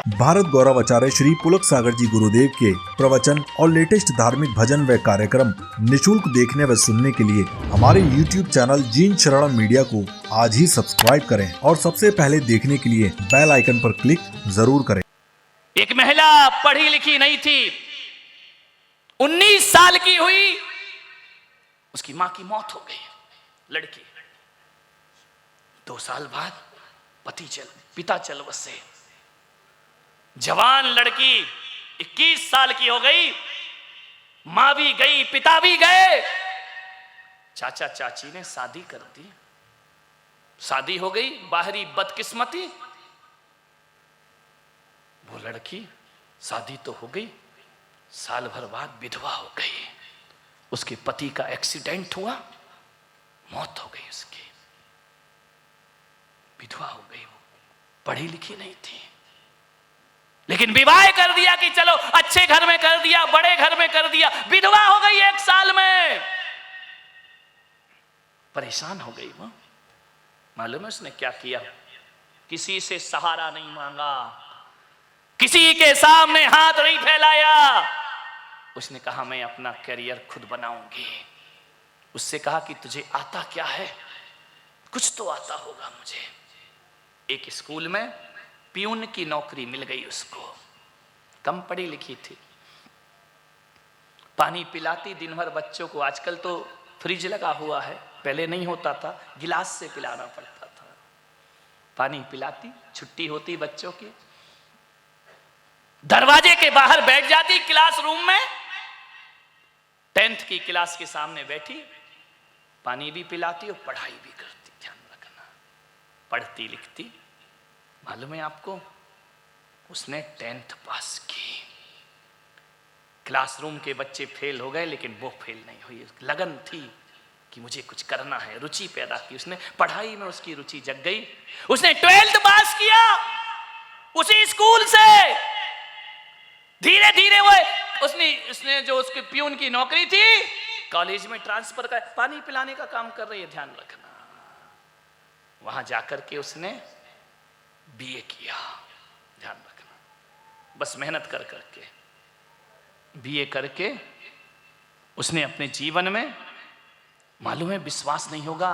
भारत गौरव आचार्य श्री पुलक सागर जी गुरुदेव के प्रवचन और लेटेस्ट धार्मिक भजन व कार्यक्रम निशुल्क देखने व सुनने के लिए हमारे YouTube चैनल जीन शरणम मीडिया को आज ही सब्सक्राइब करें और सबसे पहले देखने के लिए बेल आइकन पर क्लिक जरूर करें। एक महिला पढ़ी लिखी नहीं थी, 19 साल की हुई, उसकी मां की मौत हो गई। लड़की 2 साल बाद पिता चल बसे। जवान लड़की 21 साल की हो गई, मां भी गई, पिता भी गए। चाचा चाची ने शादी कर दी, शादी हो गई। बाहरी बदकिस्मती, वो लड़की शादी तो हो गई, साल भर बाद विधवा हो गई। उसके पति का एक्सीडेंट हुआ, मौत हो गई उसकी, विधवा हो गई। वो पढ़ी लिखी नहीं थी, लेकिन विवाह कर दिया कि चलो अच्छे घर में कर दिया, बड़े घर में कर दिया। विधवा हो गई 1 साल में, परेशान हो गई वो। मालूम है उसने क्या किया? किसी से सहारा नहीं मांगा, किसी के सामने हाथ नहीं फैलाया। उसने कहा मैं अपना करियर खुद बनाऊंगी। उससे कहा कि तुझे आता क्या है? कुछ तो आता होगा मुझे। एक स्कूल में पियून की नौकरी मिल गई उसको, कम पढ़ी लिखी थी। पानी पिलाती दिन भर बच्चों को। आजकल तो फ्रिज लगा हुआ है, पहले नहीं होता था, गिलास से पिलाना पड़ता था। पानी पिलाती, छुट्टी होती बच्चों की, दरवाजे के बाहर बैठ जाती क्लासरूम में। 10th की क्लास के सामने बैठी, पानी भी पिलाती और पढ़ाई भी करती। ध्यान रखना, पढ़ती लिखती। मालूम है आपको, उसने 10th पास की। क्लासरूम के बच्चे फेल हो गए, लेकिन वो फेल नहीं हुई। लगन थी कि मुझे कुछ करना है, रुचि पैदा की उसने। पढ़ाई में उसकी रुचि जग गई। उसने 12th पास किया उसी स्कूल से। धीरे धीरे वो उसने जो उसके पियून की नौकरी थी, कॉलेज में ट्रांसफर कर, पानी पिलाने का काम कर रही है। ध्यान रखना, वहां जाकर के उसने बीए किया। ध्यान रखना, बस मेहनत कर करके बीए करके उसने अपने जीवन में, मालूम है विश्वास नहीं होगा,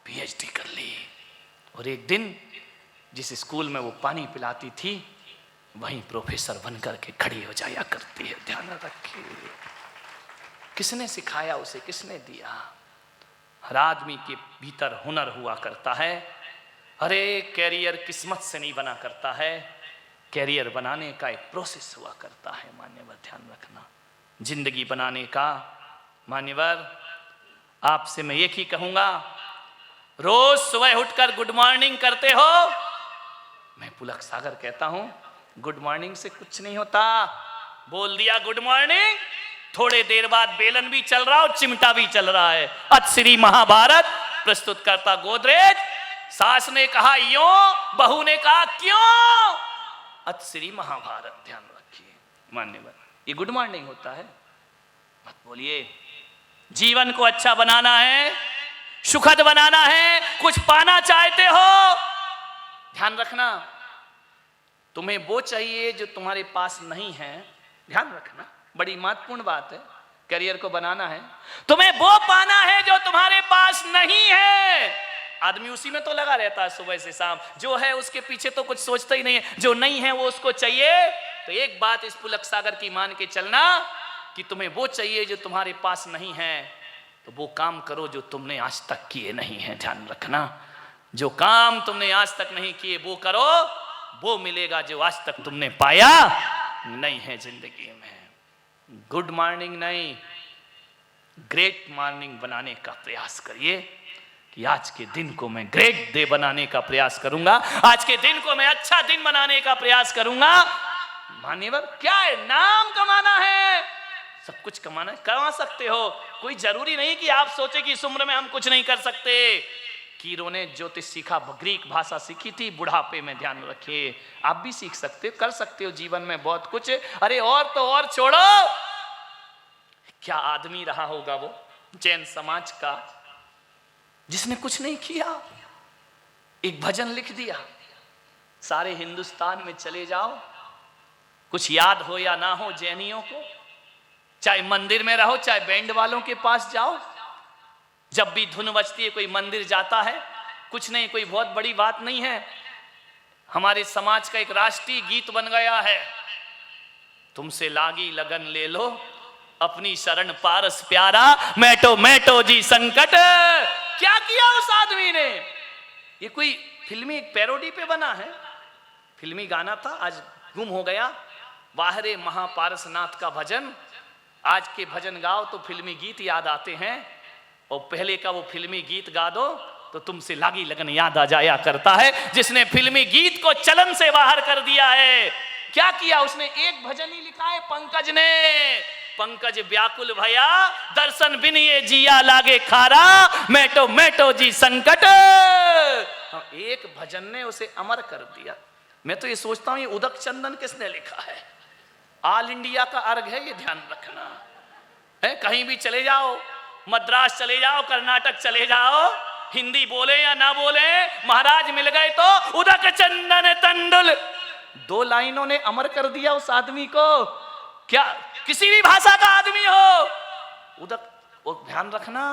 पीएचडी कर ली। और एक दिन जिस स्कूल में वो पानी पिलाती थी, वहीं प्रोफेसर बनकर के खड़ी हो जाया करती है। ध्यान रखिए, किसने सिखाया उसे, किसने दिया? हर आदमी के भीतर हुनर हुआ करता है। अरे कैरियर किस्मत से नहीं बना करता है, कैरियर बनाने का एक प्रोसेस हुआ करता है। मान्यवर ध्यान रखना, जिंदगी बनाने का। मान्यवर आपसे मैं एक ही कहूंगा, रोज सुबह उठकर गुड मॉर्निंग करते हो? मैं पुलक सागर कहता हूं, गुड मॉर्निंग से कुछ नहीं होता। बोल दिया गुड मॉर्निंग, थोड़े देर बाद बेलन भी चल रहा और चिमटा भी चल रहा है। अथ श्री महाभारत प्रस्तुत करता गोदरेज। सास ने कहा यों, बहू ने कहा क्यों? अथ श्री महाभारत। ध्यान रखिए मान्यवर, ये गुड मॉर्निंग होता है। मत बोलिए। जीवन को अच्छा बनाना है, सुखद बनाना है, कुछ पाना चाहते हो, ध्यान रखना, तुम्हें वो चाहिए जो तुम्हारे पास नहीं है। ध्यान रखना, बड़ी महत्वपूर्ण बात है। करियर को बनाना है, तुम्हें वो पाना है जो तुम्हारे पास नहीं है। आदमी उसी में तो लगा रहता है सुबह से शाम, जो है उसके पीछे तो कुछ सोचता ही नहीं है, जो नहीं है वो उसको चाहिए। तो एक बात इस पुलक सागर की मान के चलना कि तुम्हें वो चाहिए जो तुम्हारे पास नहीं है, तो वो काम करो जो तुमने आज तक किए नहीं है। ध्यान रखना, जो काम तुमने आज तक नहीं किए वो करो, वो मिलेगा जो आज तक तुमने पाया नहीं है जिंदगी में। गुड मॉर्निंग नहीं, ग्रेट मॉर्निंग बनाने का प्रयास करिए कि आज के दिन को मैं ग्रेट डे बनाने का प्रयास करूंगा, आज के दिन को मैं अच्छा दिन बनाने का प्रयास करूंगा। मान्यवर क्या है? नाम कमाना है, सब कुछ कमाना है, कमा सकते हो। कोई जरूरी नहीं कि आप सोचे कि इस उम्र में हम कुछ नहीं कर सकते। कीरो ने ज्योतिष सीखा, ग्रीक भाषा सीखी थी बुढ़ापे में। ध्यान रखिए, आप भी सीख सकते हो, कर सकते हो जीवन में बहुत कुछ। अरे और तो और छोड़ो, क्या आदमी रहा होगा वो जैन समाज का जिसने कुछ नहीं किया, एक भजन लिख दिया, सारे हिंदुस्तान में चले जाओ, कुछ याद हो या ना हो जैनियों को, चाहे मंदिर में रहो चाहे बैंड वालों के पास जाओ, जब भी धुन बजती है कोई मंदिर जाता है, कुछ नहीं, कोई बहुत बड़ी बात नहीं है। हमारे समाज का एक राष्ट्रीय गीत बन गया है, तुमसे लागी लगन ले लो अपनी शरण पारस प्यारा, मैटो जी संकट। क्या किया उस आदमी ने? ये कोई फिल्मी एक पैरोडी पे बना है, फिल्मी गाना था, आज गुम हो गया। बाहरे महापारसनाथ का भजन, आज के भजन गाओ तो फिल्मी गीत याद आते हैं, और पहले का वो फिल्मी गीत गा दो तो तुमसे लागी लगन याद आ जाया करता है। जिसने फिल्मी गीत को चलन से बाहर कर दिया है, क्या किया उसने? एक भजन ही लिखा है पंकज ने, पंकज व्याकुल भया दर्शन बिन ये जिया लागे खारा, मैटो जी संकट। एक भजन ने उसे अमर कर दिया। मैं तो ये सोचता हूं ये उदक चंदन किसने लिखा है? ऑल इंडिया का अर्घ है, ये ध्यान रखना है। कहीं भी चले जाओ, मद्रास चले जाओ, कर्नाटक चले जाओ, हिंदी बोले या ना बोले, महाराज मिल गए तो उदक चंदन तंडुल, 2 लाइनों ने अमर कर दिया उस आदमी को। क्या किसी भी भाषा का आदमी हो, उदक, और ध्यान रखना,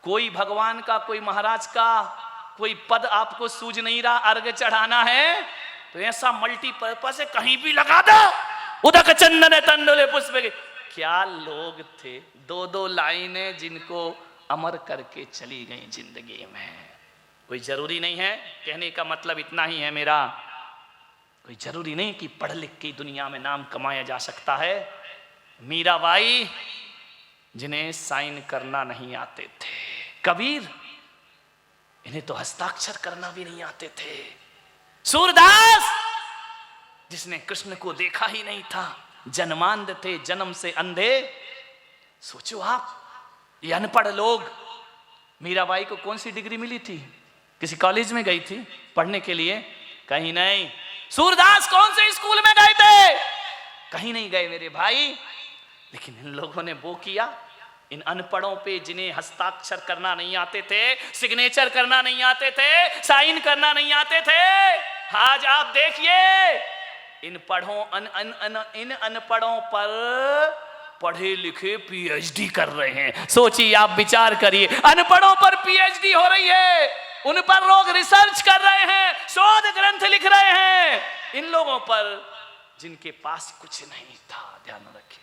कोई भगवान का, कोई महाराज का कोई पद आपको सूझ नहीं रहा, अर्घ चढ़ाना है तो ऐसा मल्टीपर्पज है, कहीं भी लगा दो, उदक चंदन तंडुल पुष्प के। क्या लोग थे, 2 लाइनें जिनको अमर करके चली गई जिंदगी में। कोई जरूरी नहीं है, कहने का मतलब इतना ही है मेरा, कोई जरूरी नहीं कि पढ़ लिख के दुनिया में नाम कमाया जा सकता है। मीराबाई जिन्हें साइन करना नहीं आते थे, कबीर इन्हें तो हस्ताक्षर करना भी नहीं आते थे, सूरदास जिसने कृष्ण को देखा ही नहीं था, जन्मांध थे, जन्म से अंधे। सोचो आप, ये अनपढ़ लोग, मीराबाई को कौन सी डिग्री मिली थी? किसी कॉलेज में गई थी पढ़ने के लिए? कहीं नहीं। सूरदास कौन से स्कूल में गए थे? कहीं नहीं गए मेरे भाई। लेकिन इन लोगों ने वो किया, इन अनपढ़ों पे जिन्हें हस्ताक्षर करना नहीं आते थे, सिग्नेचर करना नहीं आते थे, साइन करना नहीं आते थे, आज आप देखिए इन अनपढ़ों पर पढ़े लिखे पीएचडी कर रहे हैं। सोचिए, आप विचार करिए, अनपढ़ों पर पीएचडी हो रही है, उन पर लोग रिसर्च कर रहे हैं, शोध ग्रंथ लिख रहे हैं, इन लोगों पर जिनके पास कुछ नहीं था। ध्यान रखिए,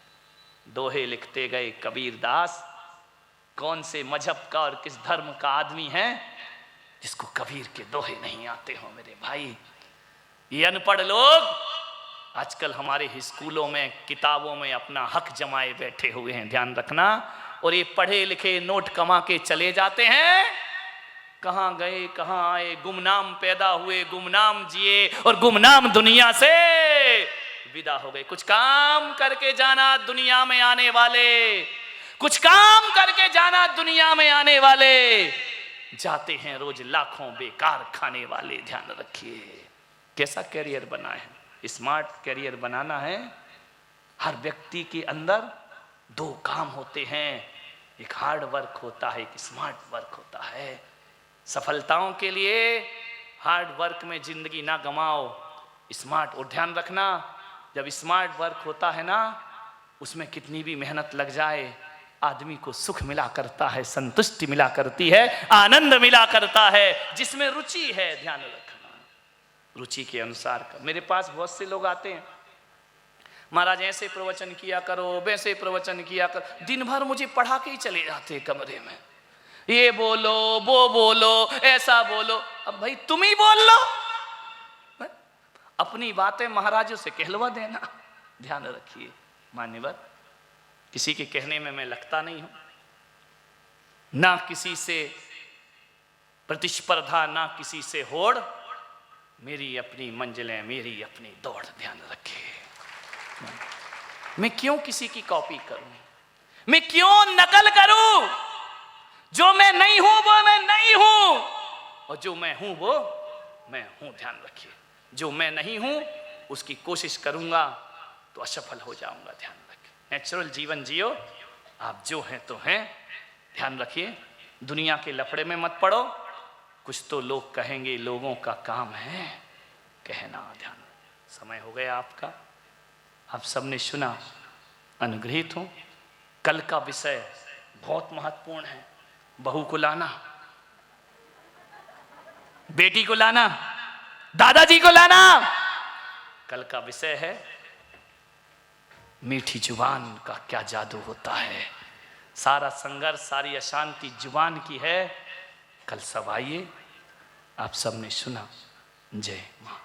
दोहे लिखते गए कबीर दास, कौन से मजहब का और किस धर्म का आदमी है जिसको कबीर के दोहे नहीं आते हो मेरे भाई। ये अनपढ़ लोग आजकल हमारे स्कूलों में, किताबों में अपना हक जमाए बैठे हुए हैं, ध्यान रखना। और ये पढ़े लिखे नोट कमा के चले जाते हैं, कहां गए कहां आए, गुमनाम पैदा हुए, गुमनाम जिए और गुमनाम दुनिया से विदा हो गए। कुछ काम करके जाना दुनिया में आने वाले, कुछ काम करके जाना दुनिया में आने वाले, जाते हैं रोज लाखों बेकार खाने वाले। ध्यान रखिए, कैसा कैरियर बनाए, स्मार्ट कैरियर बनाना है। हर व्यक्ति के अंदर 2 काम होते हैं, एक हार्ड वर्क होता है, एक स्मार्ट वर्क होता है। सफलताओं के लिए हार्ड वर्क में जिंदगी ना गमाओ, स्मार्ट। और ध्यान रखना, जब स्मार्ट वर्क होता है ना, उसमें कितनी भी मेहनत लग जाए, आदमी को सुख मिला करता है, संतुष्टि मिला करती है, आनंद मिला करता है, जिसमें रुचि है। ध्यान रखना, रुचि के अनुसार का। मेरे पास बहुत से लोग आते हैं, महाराज ऐसे प्रवचन किया करो, वैसे प्रवचन किया करो, दिन भर मुझे पढ़ा के ही चले जाते हैं कमरे में, ये बोलो वो बोलो ऐसा बोलो। अब भाई तुम ही बोल लो, अपनी बातें महाराजों से कहलवा देना। ध्यान रखिए मान्यवर, किसी के कहने में मैं लगता नहीं हूं, ना किसी से प्रतिस्पर्धा, ना किसी से होड़, मेरी अपनी मंजिलें, मेरी अपनी दौड़। ध्यान रखिए, मैं क्यों किसी की कॉपी करूं, मैं क्यों नकल करूं? जो मैं नहीं हूं वो मैं नहीं हूं, और जो मैं हूं वो मैं हूं। ध्यान रखिए, जो मैं नहीं हूं उसकी कोशिश करूंगा तो असफल हो जाऊंगा। ध्यान रखिए, नेचुरल जीवन जियो, आप जो हैं तो हैं। ध्यान रखिए, दुनिया के लफड़े में मत पड़ो। कुछ तो लोग कहेंगे, लोगों का काम है कहना। ध्यान, समय हो गया आपका, आप सबने सुना, अनुग्रहित हो। कल का विषय बहुत महत्वपूर्ण है। बहू को लाना, बेटी को लाना, दादाजी को लाना। कल का विषय है मीठी जुबान का क्या जादू होता है। सारा संघर्ष, सारी अशांति जुबान की है। कल सब आइए, आप सबने सुना। जय मां।